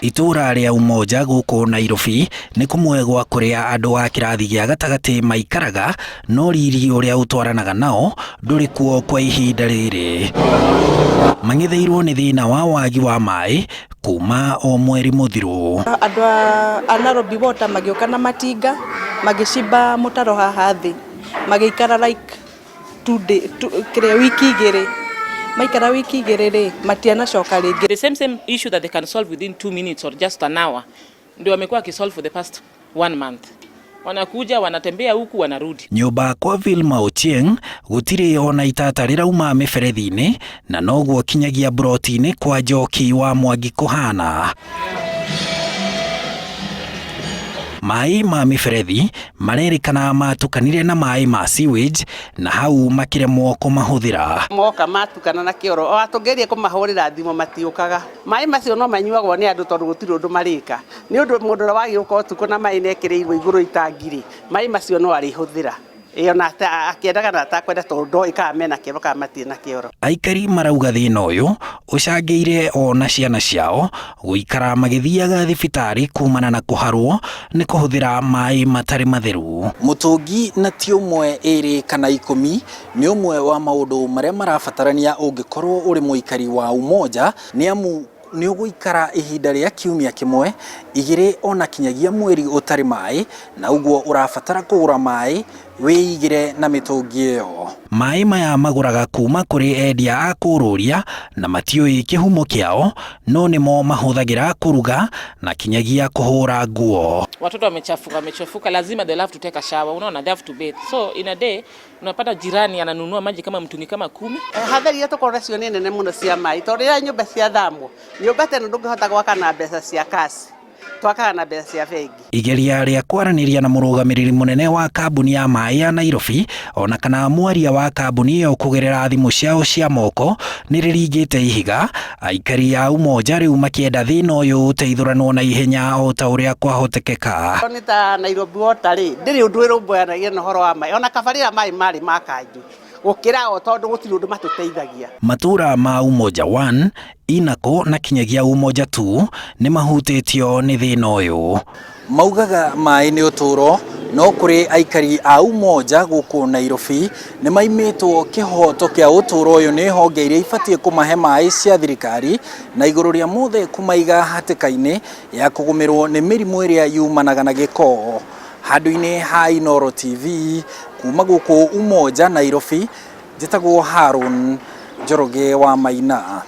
Itũra ria Umoja guuku Nairobi ni kumwe gwa kuria andu a kirathi gia gatagati maikaraga no riri uria utwaranaga nao nduri kuo kwa ihinda riri. Mang'etheirwo ni thina wa waagi wa maai kuma o mweri muthiru. Andu a Nairobi bota magioka na matinga magicimba mutaro haha thi magikara like 2 days wiki igiri. Maikara wiki igiri matiana coka ringi. The same issue that they can solve within 2 minutes or just an hour ndio wamekuwa kisolve for the past 1 month. Wanakuja wanatembea huku wanarudi. Nyumba kwa Vilma Ochieng gutire ona itata rirauma miberethi-ini na noguo kinyagia broti-ini kwa njoki wa Mwangi kuhana. Maai ma miberethi marerikana matukanire na maai ma sewage na hau makiremwo kumahuthira. Moka matukana na kioro atongerie kumahurira thimo matiukaga. Maai macio no manyuagwo ni andu tondu gutiri undu marika. Ni undu mundu wagi uko tuko na maai nekireirwo iguru itangiri. Maai macio no arihuthira. Ona akiendaga na atakwenda tondu ikamena kioro ka matie na kioro. Aikari marauga thina uyu ucangeire ona ciana ciao guikara magithiaga thibitari kumana na kuharwo ni kuhuthira maai matari matheru. Mutungi na ti umwe iri kana 10 ni umwe wa maundu maria marabatarania ungikorwo uri muikari wa Umoja ni amu ni uguikara ihinda ria kiumia kimwe igiri ona kinyagia mweri utari maai na uguo urabatara kugura maai wiigire na mitungi iyo. Maai maya maguraga kuma kuri endia a kururia na matioi kihumo kiao no nimo mahuthagira kuruga na kinyagia kuhura nguo. Watoto wamechafuka lazima they have to take a shower, unaona, they have to bathe. So in a day unapata jirani ananunua maji kama mtuni kama 10. Hathari yetu koresio ni nene muno cia maai tondu ya nyumba cia thamwo nyumba teno ndungihota gwaka na mbeca cia kasi twakaga na mbeca cia bengi. Igeria ria kwaraniria na murugamiriri munene wa kambuni ya maai ya Nairobi ona kana mwaria wa kambuni iyo kugerera thimu ciao cia moko ni riringite ihiga. Aikari a Umoja riu makienda thina uyu uteithuranwo na ihenya o ta uria kwahotekeka. Ni ta Nairobi wotari ndiri undu irumboyanagia na horo wa maai ona kabarira maai mari makanju gukira o tondu gutiri undu matuteithagia. Matuura ma Umoja 1 inako na kinyagia Umoja 2 ni mahutitio ni thina uyu. Maugaga maai ni uturo no kuri aikari a Umoja guku Nairobi ni maimitwo kihoto kia uturo uyu ni honge iria ifatie kumahe maai cia thirikari na iguru ria mothe kumaiga hatikaini ya kugumirwo ni mirimu iria yumanaga na giko. Handu-ini ha Inooro TV kuma guku Umoja Nairobi njitagwo Harun Njoroge wa Maina.